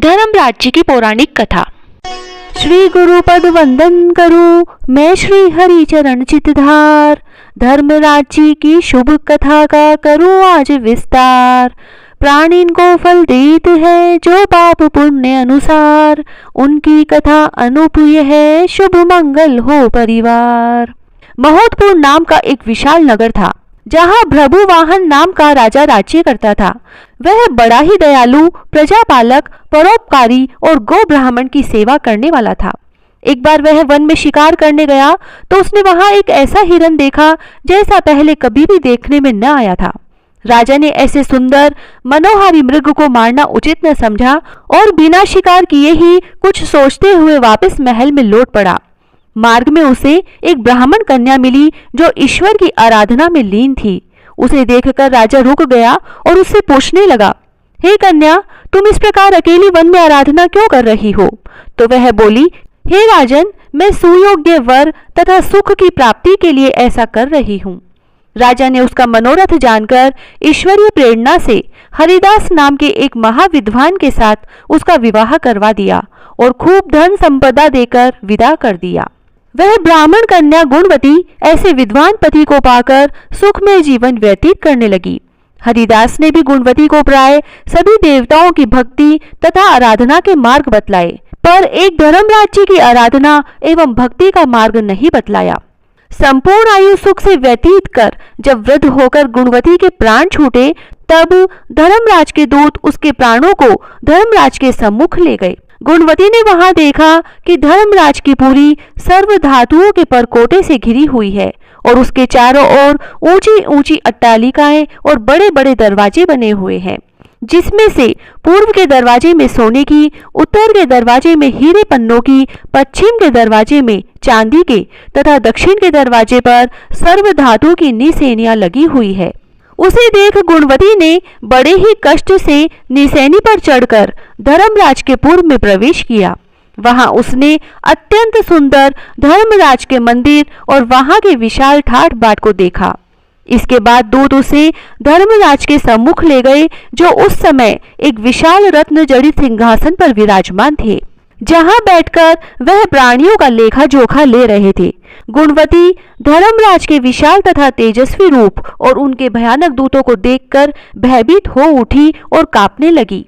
धर्मराज जी की पौराणिक कथा। श्री गुरु पद वंदन करूं मैं श्री हरि चरण चितधार। धर्मराज जी की शुभ कथा का करूं आज विस्तार। प्राणीन को फल देते है जो पाप पुण्य अनुसार। उनकी कथा अनुप्रिय है शुभ मंगल हो परिवार। महोदपुर नाम का एक विशाल नगर था जहाँ भ्रभुवाहन नाम का राजा राज्य करता था। वह बड़ा ही दयालु, प्रजापालक, परोपकारी और गो ब्राह्मण की सेवा करने वाला था। एक बार वह वन में शिकार करने गया तो उसने वहां एक ऐसा हिरन देखा जैसा पहले कभी भी देखने में न आया था। राजा ने ऐसे सुंदर मनोहारी मृग को मारना उचित न समझा और बिना शिकार किए ही कुछ सोचते हुए वापस महल में लौट पड़ा। मार्ग में उसे एक ब्राह्मण कन्या मिली जो ईश्वर की आराधना में लीन थी। उसे देखकर राजा रुक गया और उससे पूछने लगा, हे कन्या, तुम इस प्रकार अकेली वन में आराधना क्यों कर रही हो? तो वह बोली, हे राजन, मैं सुयोग्य वर तथा सुख की प्राप्ति के लिए ऐसा कर रही हूँ। राजा ने उसका मनोरथ जानकर ईश्वरीय प्रेरणा से हरिदास नाम के एक महाविद्वान के साथ उसका विवाह करवा दिया और खूब धन संपदा देकर विदा कर दिया। वह ब्राह्मण कन्या गुणवती ऐसे विद्वान पति को पाकर सुखमय जीवन व्यतीत करने लगी। हरिदास ने भी गुणवती को प्राय सभी देवताओं की भक्ति तथा आराधना के मार्ग बतलाए, पर एक धर्मराज जी की आराधना एवं भक्ति का मार्ग नहीं बतलाया। संपूर्ण आयु सुख से व्यतीत कर जब वृद्ध होकर गुणवती के प्राण छूटे, तब धर्मराज के दूत उसके प्राणों को धर्मराज के सम्मुख ले गए। गुणवती ने वहां देखा कि धर्मराज की पुरी सर्व धातुओं के परकोटे से घिरी हुई है और उसके चारों ओर ऊंची ऊंची अट्टालिकाएं और बड़े बड़े दरवाजे बने हुए हैं, जिसमें से पूर्व के दरवाजे में सोने की, उत्तर के दरवाजे में हीरे पन्नों की, पश्चिम के दरवाजे में चांदी के तथा दक्षिण के दरवाजे पर सर्व धातु की निसेनियां लगी हुई है। उसे देख गुणवती ने बड़े ही कष्ट से निसैनी पर चढ़कर धर्मराज के पूर्व में प्रवेश किया। वहां उसने अत्यंत सुंदर धर्मराज के मंदिर और वहां के विशाल ठाट बाट को देखा। इसके बाद दूत उसे धर्मराज के सम्मुख ले गए, जो उस समय एक विशाल रत्न जड़ित सिंहासन पर विराजमान थे, जहां बैठकर वह प्राणियों का लेखा जोखा ले रहे थे। गुणवती धर्मराज के विशाल तथा तेजस्वी रूप और उनके भयानक दूतों को देखकर भयभीत हो उठी और कांपने लगी।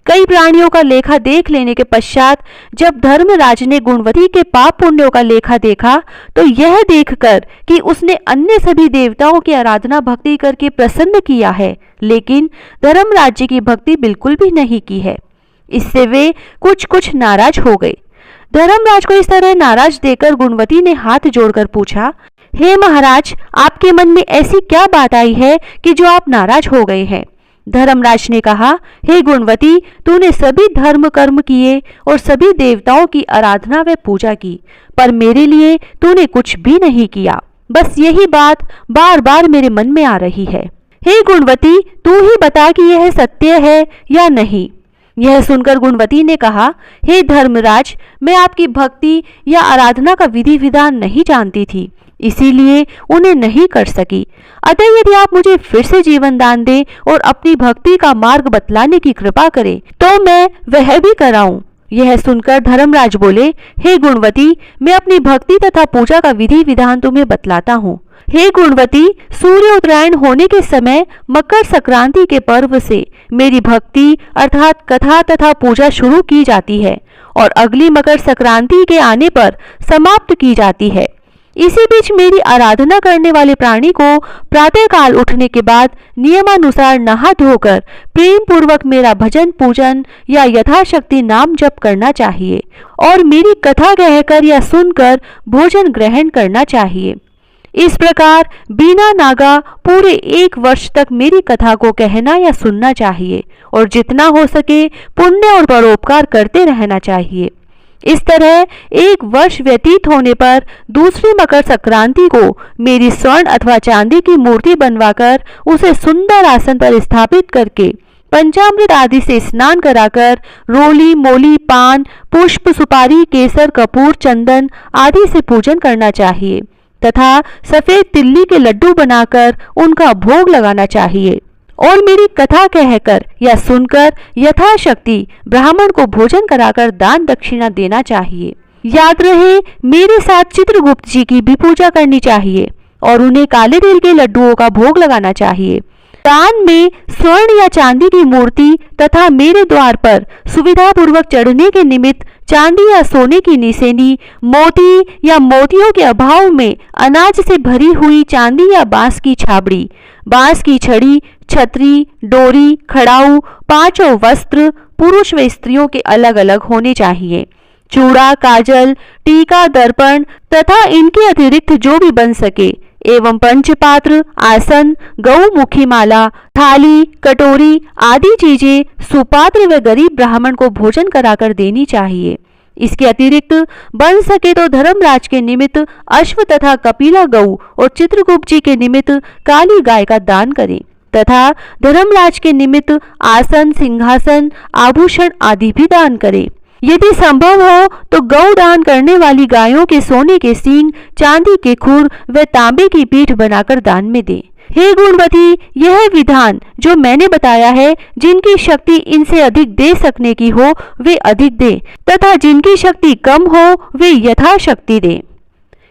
कई प्राणियों का लेखा देख लेने के पश्चात जब धर्मराज ने गुणवती के पाप पुण्यों का लेखा देखा, तो यह देखकर कि उसने अन्य सभी देवताओं की आराधना भक्ति करके प्रसन्न किया है, लेकिन धर्मराज जी की भक्ति बिल्कुल भी नहीं की है, इससे वे कुछ नाराज हो गए। धर्मराज को इस तरह नाराज देखकर गुणवती ने हाथ जोड़कर पूछा, हे महाराज, आपके मन में ऐसी क्या बात आई है कि जो आप नाराज हो गए हैं? धर्मराज ने कहा, हे गुणवती, तूने सभी धर्म कर्म किए और सभी देवताओं की आराधना व पूजा की, पर मेरे लिए तूने कुछ भी नहीं किया। बस यही बात बार बार मेरे मन में आ रही है। हे गुणवती, तू ही बता कि यह सत्य है या नहीं। यह सुनकर गुणवती ने कहा, हे धर्मराज, मैं आपकी भक्ति या आराधना का विधि विधान नहीं जानती थी, इसीलिए उन्हें नहीं कर सकी। अतः यदि आप मुझे फिर से जीवन दान दें और अपनी भक्ति का मार्ग बतलाने की कृपा करें तो मैं वह भी कराऊं। यह सुनकर धर्मराज बोले, हे गुणवती, मैं अपनी भक्ति तथा पूजा का विधि विधान तुम्हें बतलाता हूँ। हे गुणवती, सूर्य उत्तरायण होने के समय मकर संक्रांति के पर्व से मेरी भक्ति अर्थात कथा तथा पूजा शुरू की जाती है और अगली मकर संक्रांति के आने पर समाप्त की जाती है। इसी बीच मेरी आराधना करने वाले प्राणी को प्रातः काल उठने के बाद नियमानुसार नहा धोकर प्रेम पूर्वक मेरा भजन पूजन या यथाशक्ति नाम जप करना चाहिए और मेरी कथा कहकर या सुनकर भोजन ग्रहण करना चाहिए। इस प्रकार बिना नागा पूरे 1 वर्ष तक मेरी कथा को कहना या सुनना चाहिए और जितना हो सके पुण्य और परोपकार करते रहना चाहिए। इस तरह 1 वर्ष व्यतीत होने पर दूसरी मकर संक्रांति को मेरी स्वर्ण अथवा चांदी की मूर्ति बनवाकर उसे सुंदर आसन पर स्थापित करके पंचामृत आदि से स्नान कराकर रोली मोली पान पुष्प सुपारी केसर कपूर चंदन आदि से पूजन करना चाहिए तथा सफेद तिल्ली के लड्डू बनाकर उनका भोग लगाना चाहिए और मेरी कथा कहकर या सुनकर यथाशक्ति ब्राह्मण को भोजन कराकर दान दक्षिणा देना चाहिए। याद रहे, मेरे साथ चित्रगुप्त जी की भी पूजा करनी चाहिए और उन्हें काले तिल के लड्डुओं का भोग लगाना चाहिए। दान में स्वर्ण या चांदी की मूर्ति तथा मेरे द्वार पर सुविधा पूर्वक चढ़ने के निमित्त चांदी या सोने की निसेनी, मोती या मोतियों के अभाव में अनाज से भरी हुई चांदी या बांस की छाबड़ी, बांस की छड़ी, छतरी, डोरी, खड़ाऊ, पांचों वस्त्र पुरुष व स्त्रियों के अलग अलग होने चाहिए। चूड़ा, काजल, टीका, दर्पण तथा इनके अतिरिक्त जो भी बन सके एवं पंचपात्र, आसन, गौमुखी माला, थाली, कटोरी आदि चीजें सुपात्र व गरीब ब्राह्मण को भोजन कराकर देनी चाहिए। इसके अतिरिक्त बन सके तो धर्मराज के निमित्त अश्व तथा कपिला गऊ और चित्रगुप्त जी के निमित्त काली गाय का दान करें तथा धर्मराज के निमित्त आसन, सिंहासन, आभूषण आदि भी दान करें। यदि संभव हो तो गौ दान करने वाली गायों के सोने के सींग, चांदी के खुर व तांबे की पीठ बनाकर दान में दे। हे गुणवती, यह विधान जो मैंने बताया है, जिनकी शक्ति इनसे अधिक दे सकने की हो वे अधिक दे तथा जिनकी शक्ति कम हो वे यथाशक्ति दे।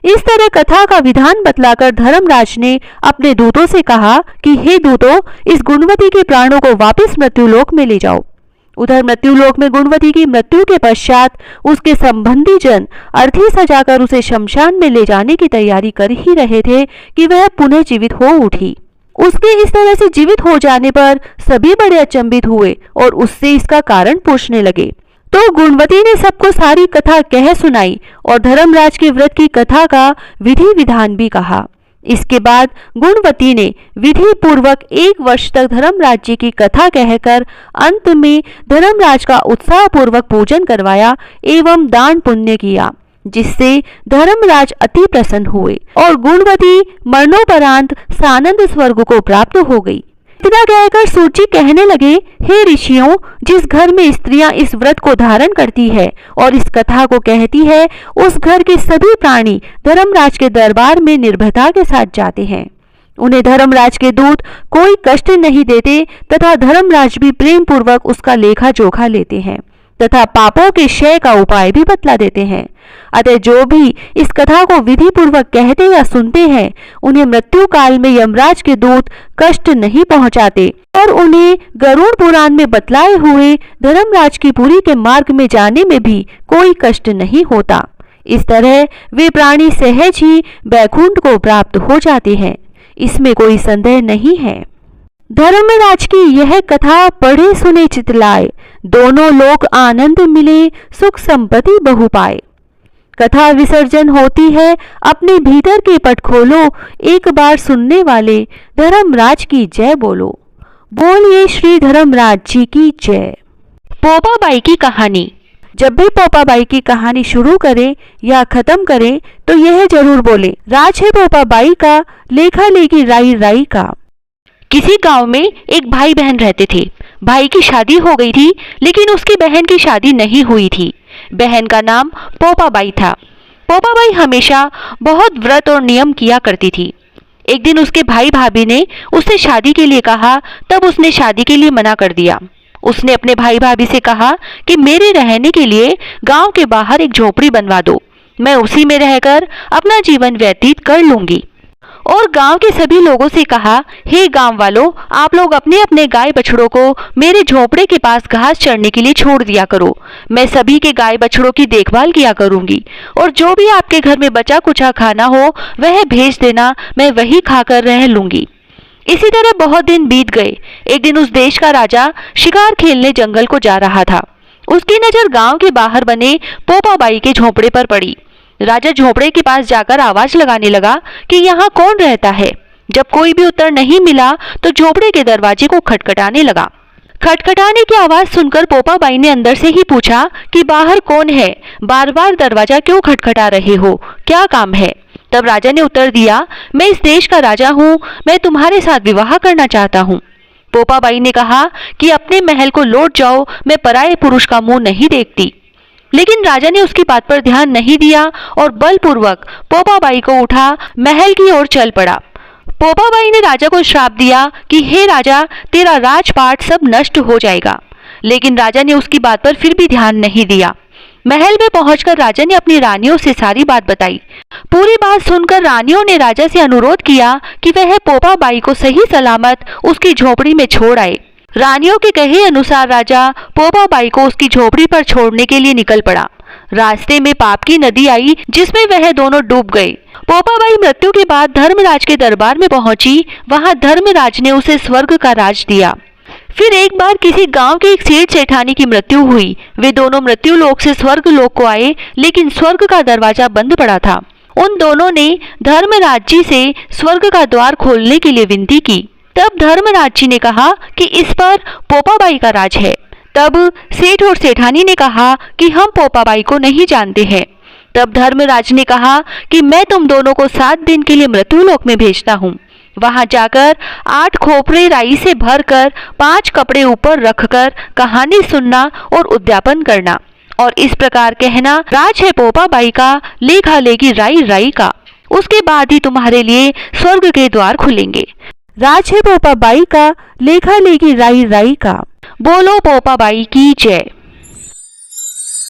इस तरह कथा का विधान बतलाकर धर्मराज ने अपने दूतों से कहा कि हे दूतों, इस गुणवती के प्राणों को वापस मृत्युलोक में ले जाओ। उधर मृत्युलोक में गुणवती की मृत्यु के पश्चात उसके संबंधी जन अर्थी सजाकर उसे शमशान में ले जाने की तैयारी कर ही रहे थे कि वह पुनः जीवित हो उठी। उसके इस तरह से जीवित हो जाने पर सभी बड़े अचंभित हुए और उससे इसका कारण पूछने लगे। तो गुणवती ने सबको सारी कथा कह सुनाई और धर्मराज के व्रत की कथा का विधि विधान भी कहा। इसके बाद गुणवती ने विधि पूर्वक 1 वर्ष तक धर्मराज जी की कथा कहकर अंत में धर्मराज का उत्साह पूर्वक पूजन करवाया एवं दान पुण्य किया, जिससे धर्मराज अति प्रसन्न हुए और गुणवती मरणोपरांत सानंद स्वर्ग को प्राप्त हो गई। इतना कहकर सूची कहने लगे, हे ऋषियों, जिस घर में स्त्रियां इस व्रत को धारण करती है और इस कथा को कहती है, उस घर के सभी प्राणी धर्मराज के दरबार में निर्भयता के साथ जाते हैं। उन्हें धर्मराज के दूत कोई कष्ट नहीं देते तथा धर्मराज भी प्रेम पूर्वक उसका लेखा जोखा लेते हैं तथा पापों के क्षय का उपाय भी बतला देते हैं। अतः जो भी इस कथा को विधि पूर्वक कहते या सुनते हैं, उन्हें मृत्यु काल में यमराज के दूत कष्ट नहीं पहुंचाते और उन्हें गरुड़ पुराण में बतलाए हुए धर्मराज की पुरी के मार्ग में जाने में भी कोई कष्ट नहीं होता। इस तरह वे प्राणी सहज ही वैकुंठ को प्राप्त हो जाते हैं, इसमें कोई संदेह नहीं है। धर्मराज की यह कथा पढ़े सुने चितलाए, दोनों लोक आनंद मिले, सुख संपत्ति बहु पाए। कथा विसर्जन होती है, अपने भीतर के पट खोलो, एक बार सुनने वाले धर्मराज की जय बोलो। बोलिए श्री धर्मराज जी की जय। पोपाबाई की कहानी। जब भी पोपाबाई की कहानी शुरू करें या खत्म करें तो यह जरूर बोले, राज है पोपाबाई का, लेखा लेगी राई राई का। किसी गांव में एक भाई बहन रहते थे। भाई की शादी हो गई थी, लेकिन उसकी बहन की शादी नहीं हुई थी। बहन का नाम पोपाबाई था। पोपाबाई हमेशा बहुत व्रत और नियम किया करती थी। एक दिन उसके भाई भाभी ने उससे शादी के लिए कहा, तब उसने शादी के लिए मना कर दिया। उसने अपने भाई भाभी से कहा कि मेरे रहने के लिए गांव के बाहर एक झोपड़ी बनवा दो, मैं उसी में रहकर अपना जीवन व्यतीत कर लूंगी। और गांव के सभी लोगों से कहा, हे गांव वालों, आप लोग अपने अपने गाय बछड़ों को मेरे झोपड़े के पास घास चरने के लिए छोड़ दिया करो। मैं सभी के गाय बछड़ों की देखभाल किया करूंगी और जो भी आपके घर में बचा कुचा खाना हो वह भेज देना, मैं वही खाकर रह लूंगी। इसी तरह बहुत दिन बीत गए। एक दिन उस देश का राजा शिकार खेलने जंगल को जा रहा था। उसकी नजर गांव के बाहर बने पोपाबाई के झोपड़े पर पड़ी। राजा झोपड़े के पास जाकर आवाज लगाने लगा कि यहाँ कौन रहता है। जब कोई भी उत्तर नहीं मिला तो झोपड़े के दरवाजे को खटखटाने लगा। खटखटाने की आवाज सुनकर पोपाबाई ने अंदर से ही पूछा कि बाहर कौन है, बार बार दरवाजा क्यों खटखटा रहे हो, क्या काम है। तब राजा ने उत्तर दिया, मैं इस देश का राजा हूँ, मैं तुम्हारे साथ विवाह करना चाहता हूँ। पोपाबाई ने कहा कि अपने महल को लौट जाओ, मैं पराये पुरुष का मुंह नहीं देखती। लेकिन राजा ने उसकी बात पर ध्यान नहीं दिया और बलपूर्वक पोपाबाई को उठा महल की ओर चल पड़ा। पोपाबाई ने राजा को श्राप दिया कि हे राजा, तेरा राजपाट सब नष्ट हो जाएगा। लेकिन राजा ने उसकी बात पर फिर भी ध्यान नहीं दिया। महल में पहुंचकर राजा ने अपनी रानियों से सारी बात बताई। पूरी बात सुनकर रानियों ने राजा से अनुरोध किया कि वह पोपाबाई को सही सलामत उसकी झोपड़ी में छोड़ आए। रानियों के कहे अनुसार राजा पोपाबाई को उसकी झोपड़ी पर छोड़ने के लिए निकल पड़ा। रास्ते में पाप की नदी आई जिसमें वह दोनों डूब गए। पोपाबाई मृत्यु के बाद धर्मराज के दरबार में पहुंची। वहां धर्मराज ने उसे स्वर्ग का राज दिया। फिर एक बार किसी गांव के एक सेठ सेठानी की मृत्यु हुई। वे दोनों मृत्यु लोक से स्वर्ग लोक को आए, लेकिन स्वर्ग का दरवाजा बंद पड़ा था। उन दोनों ने धर्मराज जी से स्वर्ग का द्वार खोलने के लिए विनती की। तब धर्मराज जी ने कहा कि इस पर पोपाबाई का राज है। तब सेठ और सेठानी ने कहा कि हम पोपाबाई को नहीं जानते हैं। तब धर्मराज ने कहा कि मैं तुम दोनों को 7 दिन के लिए मृत्युलोक में भेजता हूँ। वहां जाकर 8 खोपरे राई से भरकर 5 कपड़े ऊपर रखकर कहानी सुनना और उद्यापन करना, और इस प्रकार कहना, राज है पोपाबाई का, लेखा लेगी राई राई का। उसके बाद ही तुम्हारे लिए स्वर्ग के द्वार खुलेंगे। राज है पोपाबाई का, लेखा लेगी राई राई का। बोलो पोपाबाई की जय।